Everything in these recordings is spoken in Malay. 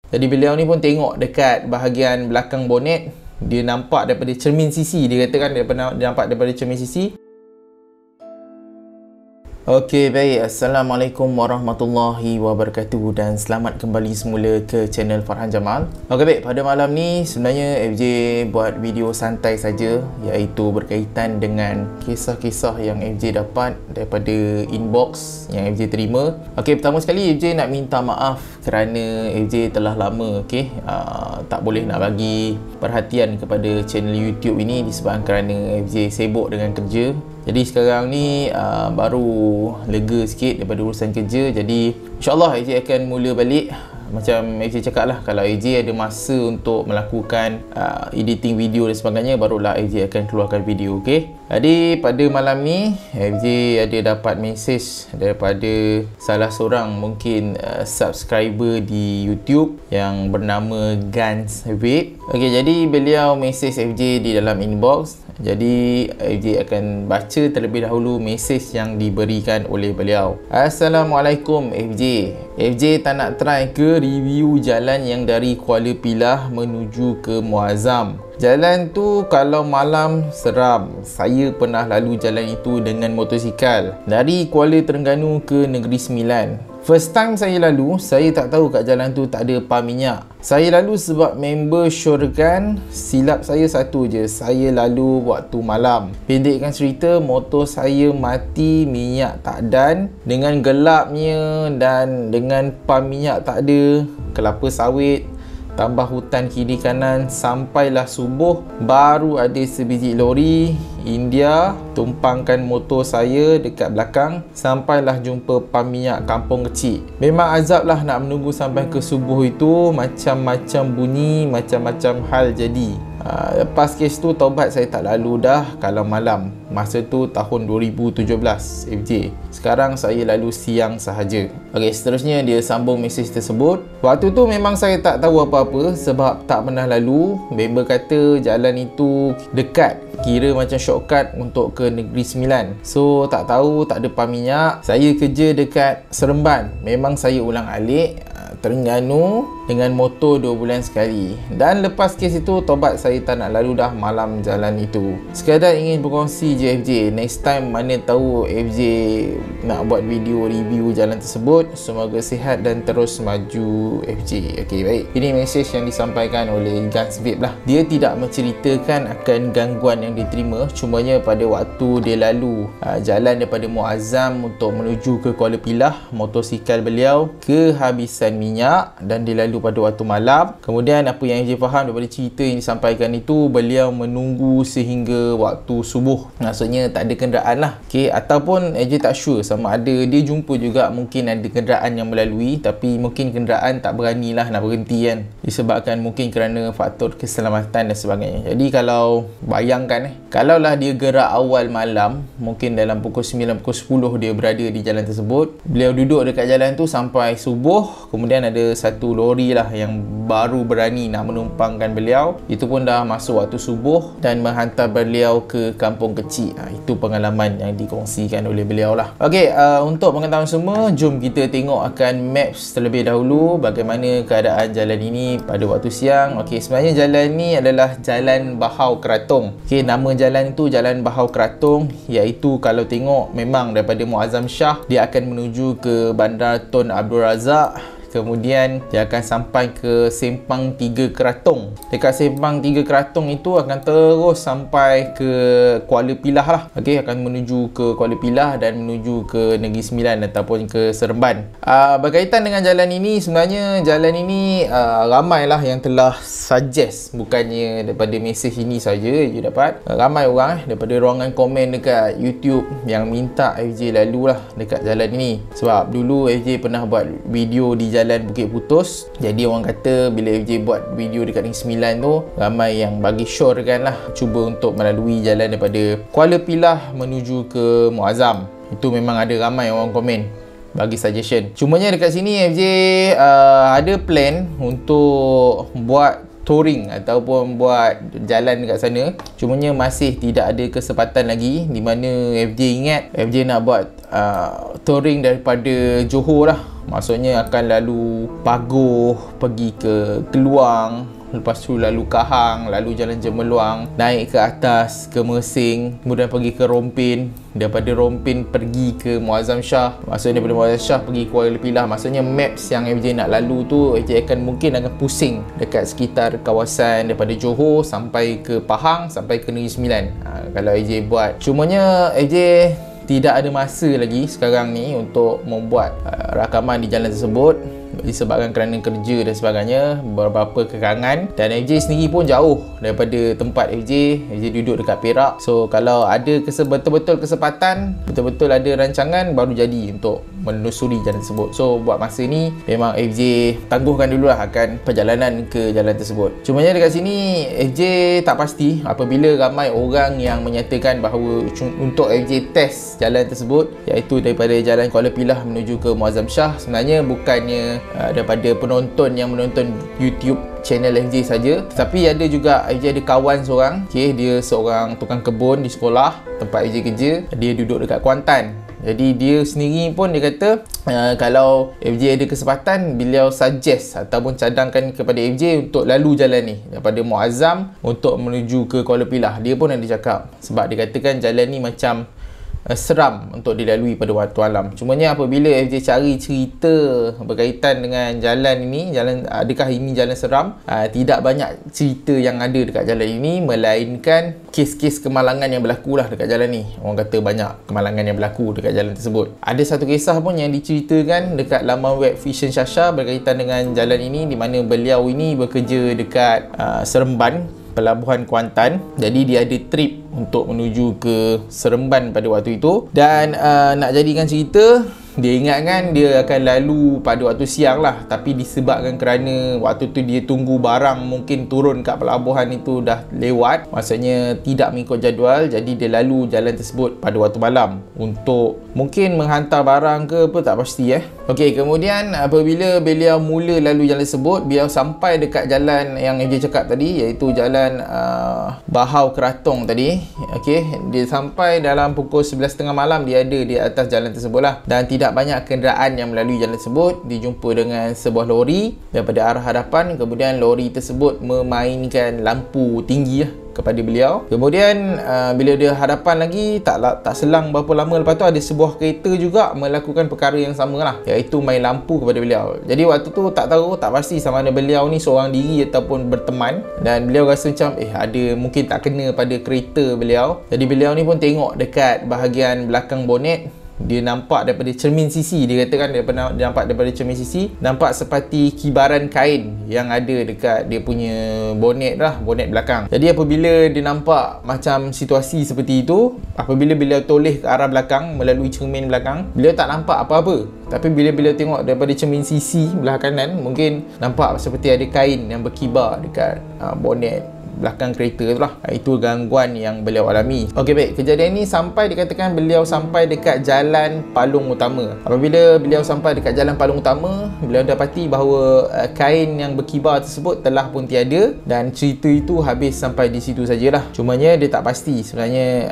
Jadi beliau ni pun tengok dekat bahagian belakang bonet. Dia nampak daripada cermin sisi. Dia katakan dia nampak daripada cermin sisi. Okey, baik. Assalamualaikum warahmatullahi wabarakatuh dan selamat kembali semula ke channel Farhan Jamal. Okey, baik. Pada malam ni sebenarnya FJ buat video santai saja, iaitu berkaitan dengan kisah-kisah yang FJ dapat daripada inbox yang FJ terima. Okey, pertama sekali FJ nak minta maaf kerana FJ telah lama tak boleh nak bagi perhatian kepada channel YouTube ini disebabkan kerana FJ sibuk dengan kerja. Jadi sekarang ni baru lega sikit daripada urusan kerja. Jadi insyaAllah AJ akan mula balik. Macam AJ cakap lah, kalau AJ ada masa untuk melakukan editing video dan sebagainya, barulah AJ akan keluarkan video. Okay? Jadi pada malam ni AJ ada dapat mesej daripada salah seorang mungkin subscriber di YouTube yang bernama Gans Vape. Okay, jadi beliau mesej FJ di dalam inbox. Jadi FJ akan baca terlebih dahulu mesej yang diberikan oleh beliau. Assalamualaikum FJ. FJ tak nak try ke review jalan yang dari Kuala Pilah menuju ke Muazzam? Jalan tu kalau malam seram. Saya pernah lalu jalan itu dengan motosikal dari Kuala Terengganu ke Negeri Sembilan. First time saya lalu, saya tak tahu kat jalan tu tak ada pam minyak. Saya lalu sebab member syorkan. Silap saya satu je, saya lalu waktu malam. Pendekkan cerita, motor saya mati, minyak tak dan. Dengan gelapnya dan dengan pam minyak tak ada, kelapa sawit, tambah hutan kiri kanan, sampailah subuh baru ada sebiji lori India tumpangkan motor saya dekat belakang. Sampailah jumpa pam minyak kampung kecil. Memang azab lah nak menunggu sampai ke subuh itu. Macam-macam bunyi, macam-macam hal jadi. Lepas kes tu taubat saya tak lalu dah kalau malam. Masa tu tahun 2017 FJ. Sekarang saya lalu siang sahaja. Okey, seterusnya dia sambung mesej tersebut. Waktu tu memang saya tak tahu apa-apa sebab tak pernah lalu. Member kata jalan itu dekat, kira macam shortcut untuk ke Negeri Sembilan. So tak tahu, tak ada pam minyak. Saya kerja dekat Seremban. Memang saya ulang alik Terengganu dengan motor 2 bulan sekali. Dan lepas kes itu tobat saya tak nak lalu dah malam jalan itu. Sekadar ingin berkongsi je FJ. Next time mana tahu FJ nak buat video review jalan tersebut. Semoga sihat dan terus maju FJ. Okey, baik. Ini mesej yang disampaikan oleh Gans Vape lah. Dia tidak menceritakan akan gangguan yang diterima. Cumanya pada waktu dia lalu jalan daripada Muazzam untuk menuju ke Kuala Pilah, motosikal beliau kehabisan minyak dan dia lalu pada waktu malam. Kemudian apa yang FJ faham daripada cerita yang disampaikan itu, beliau menunggu sehingga waktu subuh. Maksudnya tak ada kenderaan lah. Okay, ataupun FJ tak sure sama ada dia jumpa juga mungkin ada kenderaan yang melalui, tapi mungkin kenderaan tak berani lah nak berhenti kan, disebabkan mungkin kerana faktor keselamatan dan sebagainya. Jadi kalau bayangkan kalaulah dia gerak awal malam, mungkin dalam pukul 9, pukul 10 dia berada di jalan tersebut. Beliau duduk dekat jalan tu sampai subuh. Kemudian ada satu lori lah yang baru berani nak menumpangkan beliau. Itu pun dah masuk waktu subuh dan menghantar beliau ke kampung kecil. Itu pengalaman yang dikongsikan oleh beliau lah. Okey, untuk pengetahuan semua, jom kita tengok akan maps terlebih dahulu bagaimana keadaan jalan ini pada waktu siang. Okey, sebenarnya jalan ni adalah Jalan Bahau Keratung. Okey, nama jalan tu Jalan Bahau Keratung, iaitu kalau tengok memang daripada Muazzam Shah dia akan menuju ke Bandar Tun Abdul Razak. Kemudian dia akan sampai ke Sempang 3 Keratung. Dekat Sempang 3 Keratung itu akan terus sampai ke Kuala Pilah lah. Okey, akan menuju ke Kuala Pilah dan menuju ke Negeri Sembilan ataupun ke Seremban. Berkaitan dengan jalan ini, sebenarnya jalan ini ramailah yang telah suggest. Bukannya daripada mesej ini saja you dapat. Ramai orang daripada ruangan komen dekat YouTube yang minta FJ lalu lah dekat jalan ini. Sebab dulu FJ pernah buat video di Jalan Bukit Putus. Jadi orang kata bila FJ buat video dekat Negeri Sembilan tu, ramai yang bagi syorkan lah cuba untuk melalui jalan daripada Kuala Pilah menuju ke Muazzam. Itu memang ada ramai orang komen bagi suggestion. Cumanya dekat sini FJ ada plan untuk buat touring ataupun buat jalan dekat sana. Cumanya masih tidak ada kesempatan lagi, di mana FJ ingat FJ nak buat touring daripada Johor lah Maksudnya akan lalu Paguh, pergi ke Keluang, lepas tu lalu Kahang, lalu Jalan Jemeluang, naik ke atas ke Mersing, kemudian pergi ke Rompin, daripada Rompin pergi ke Muazzam Shah, maksudnya daripada Muazzam Shah pergi Kuala Pilah. Maksudnya maps yang FJ nak lalu tu FJ akan pusing dekat sekitar kawasan daripada Johor sampai ke Pahang, sampai ke Negeri Sembilan. Kalau FJ buat, cumanya FJ tidak ada masa lagi sekarang ni untuk membuat rakaman di jalan tersebut disebabkan kerana kerja dan sebagainya, beberapa kekangan, dan FJ sendiri pun jauh daripada tempat FJ duduk dekat Perak. So kalau ada betul-betul kesempatan, betul-betul ada rancangan, baru jadi untuk menelusuri jalan tersebut. So buat masa ni memang FJ tangguhkan dululah akan perjalanan ke jalan tersebut. Cumanya dekat sini FJ tak pasti apabila ramai orang yang menyatakan bahawa untuk FJ test jalan tersebut, iaitu daripada Jalan Kuala Pilah menuju ke Muazzam Shah, sebenarnya bukannya daripada penonton yang menonton YouTube channel FJ saja, tetapi ada juga FJ ada kawan seorang, dia seorang tukang kebun di sekolah tempat FJ kerja, dia duduk dekat Kuantan. Jadi dia sendiri pun dia kata kalau FJ ada kesempatan, beliau suggest ataupun cadangkan kepada FJ untuk lalu jalan ni daripada Muazzam untuk menuju ke Kuala Pilah. Dia pun ada cakap, sebab dia katakan jalan ni macam seram untuk dilalui pada waktu malam. Cumanya apabila FJ cari cerita berkaitan dengan jalan ini, adakah ini jalan seram, tidak banyak cerita yang ada dekat jalan ini, melainkan kes-kes kemalangan yang berlaku lah dekat jalan ni. Orang kata banyak kemalangan yang berlaku dekat jalan tersebut. Ada satu kisah pun yang diceritakan dekat laman web Vision Shasha berkaitan dengan jalan ini, di mana beliau ini bekerja dekat Seremban, Pelabuhan Kuantan. Jadi dia ada trip untuk menuju ke Seremban pada waktu itu, dan nak jadikan cerita, dia ingatkan dia akan lalu pada waktu siang lah, tapi disebabkan kerana waktu tu dia tunggu barang mungkin turun kat pelabuhan itu dah lewat, maksudnya tidak mengikut jadual, jadi dia lalu jalan tersebut pada waktu malam untuk mungkin menghantar barang ke apa, tak pasti Okey, kemudian apabila beliau mula lalu jalan tersebut, beliau sampai dekat jalan yang FJ cakap tadi, iaitu jalan Bahau Keratong tadi. Okey, dia sampai dalam pukul 11.30 malam, dia ada di atas jalan tersebut lah, dan tidak banyak kenderaan yang melalui jalan tersebut. Dijumpa dengan sebuah lori daripada arah hadapan, kemudian lori tersebut memainkan lampu tinggi kepada beliau. Kemudian bila dia hadapan lagi, tak selang berapa lama lepas tu ada sebuah kereta juga melakukan perkara yang sama lah, iaitu main lampu kepada beliau. Jadi waktu tu tak pasti sama ada beliau ni seorang diri ataupun berteman, dan beliau rasa macam ada mungkin tak kena pada kereta beliau. Jadi beliau ni pun tengok dekat bahagian belakang bonet, dia nampak daripada cermin sisi, dia katakan dia nampak daripada cermin sisi, nampak seperti kibaran kain yang ada dekat dia punya bonet belakang. Jadi apabila dia nampak macam situasi seperti itu, apabila beliau toleh ke arah belakang melalui cermin belakang, beliau tak nampak apa-apa. Tapi bila beliau tengok daripada cermin sisi belah kanan, mungkin nampak seperti ada kain yang berkibar dekat bonet belakang kereta tu lah. Itu gangguan yang beliau alami. Okey, baik, kejadian ni sampai dikatakan beliau sampai dekat Jalan Palung Utama. Apabila beliau sampai dekat Jalan Palung Utama, beliau dapati bahawa kain yang berkibar tersebut telah pun tiada, dan cerita itu habis sampai di situ sajalah. Cumanya dia tak pasti sebenarnya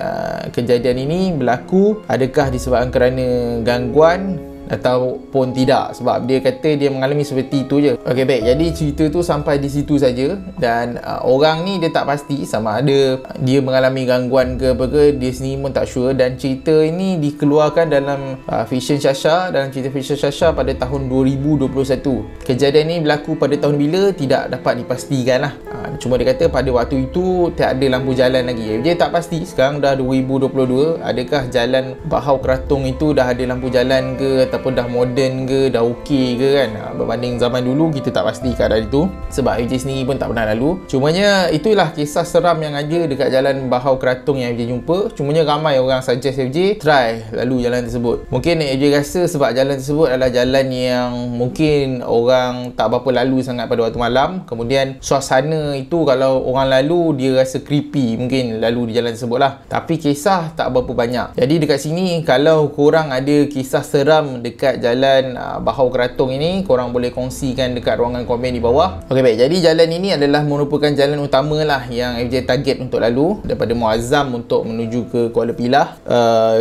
kejadian ini berlaku adakah disebabkan kerana gangguan ataupun tidak, sebab dia kata dia mengalami seperti itu je. Okey, baik, jadi cerita tu sampai di situ saja, dan orang ni dia tak pasti sama ada dia mengalami gangguan ke apa ke, dia sendiri pun tak sure. Dan cerita ini dikeluarkan dalam Vision Shasha, dalam cerita Vision Shasha pada tahun 2021. Kejadian ini berlaku pada tahun bila tidak dapat dipastikan lah. Cuma dia kata pada waktu itu tak ada lampu jalan lagi. Dia tak pasti sekarang dah 2022, adakah Jalan Bahau Keratong itu dah ada lampu jalan ke, ataupun dah moden ke, dah okey ke kan. Berbanding zaman dulu, kita tak pasti keadaan itu, sebab FJ sendiri pun tak pernah lalu. Cumanya itulah kisah seram yang ada dekat Jalan Bahau Keratong yang FJ jumpa. Cumanya ramai orang suggest FJ try lalu jalan tersebut. Mungkin FJ rasa sebab jalan tersebut adalah jalan yang mungkin orang tak berapa lalu sangat pada waktu malam, kemudian suasana itu kalau orang lalu dia rasa creepy, mungkin lalu di jalan tersebut lah. Tapi kisah tak berapa banyak. Jadi dekat sini kalau korang ada kisah seram dekat jalan Bahau Keratung ini, korang boleh kongsikan dekat ruangan komen di bawah. Okey baik, jadi jalan ini adalah merupakan jalan utama lah yang FJ target untuk lalu daripada Muazzam untuk menuju ke Kuala Pilah.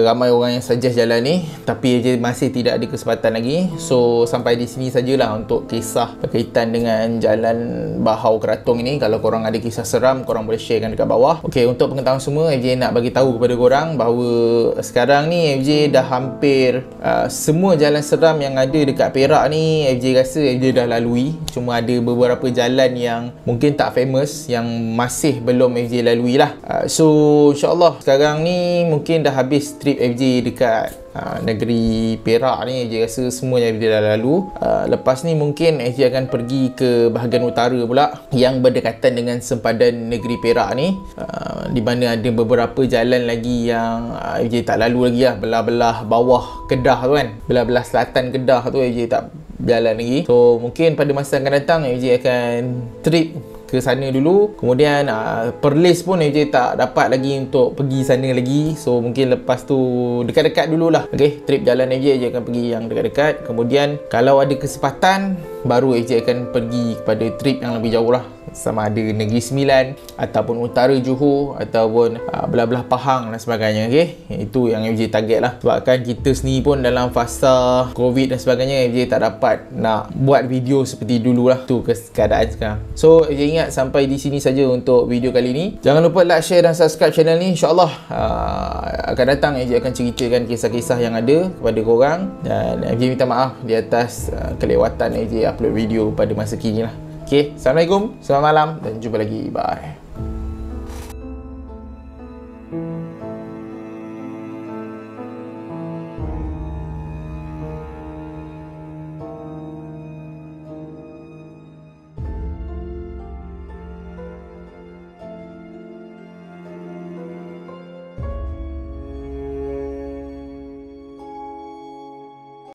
Ramai orang yang suggest jalan ni, tapi FJ masih tidak ada kesempatan lagi. So sampai di sini sajalah untuk kisah berkaitan dengan jalan Bahau Keratung ini. Kalau korang ada kisah seram, korang boleh sharekan dekat bawah. Okey, untuk pengetahuan semua, FJ nak bagi tahu kepada korang bahawa sekarang ni FJ dah hampir semua jalan seram yang ada dekat Perak ni FJ rasa FJ dah lalui. Cuma ada beberapa jalan yang mungkin tak famous yang masih belum FJ lalui lah. So insyaAllah sekarang ni mungkin dah habis trip FJ dekat negeri Perak ni. FJ rasa semuanya FJ dah lalu. Lepas ni mungkin FJ akan pergi ke bahagian utara pula yang berdekatan dengan sempadan negeri Perak ni, di mana ada beberapa jalan lagi yang FJ tak lalu lagi lah. Belah-belah bawah Kedah tu kan, belah-belah selatan Kedah tu FJ tak jalan lagi. So mungkin pada masa akan datang FJ akan trip ke sana dulu. Kemudian Perlis pun FJ tak dapat lagi untuk pergi sana lagi. So mungkin lepas tu dekat-dekat dululah. Okey, trip jalan FJ akan pergi yang dekat-dekat. Kemudian kalau ada kesempatan baru FJ akan pergi kepada trip yang lebih jauh lah, sama ada Negeri Sembilan ataupun utara Johor ataupun belah-belah Pahang dan sebagainya. Okey, itu yang FJ target lah. Sebabkan kita sendiri pun dalam fasa COVID dan sebagainya, FJ tak dapat nak buat video seperti dulu lah. Tu keadaan sekarang. So FJ ingat sampai di sini saja untuk video kali ni. Jangan lupa like, share dan subscribe channel ni. InsyaAllah akan datang FJ akan ceritakan kisah-kisah yang ada kepada korang. Dan FJ minta maaf di atas kelewatan FJ upload video pada masa kini lah. Okay, Assalamualaikum, selamat malam dan jumpa lagi. Bye.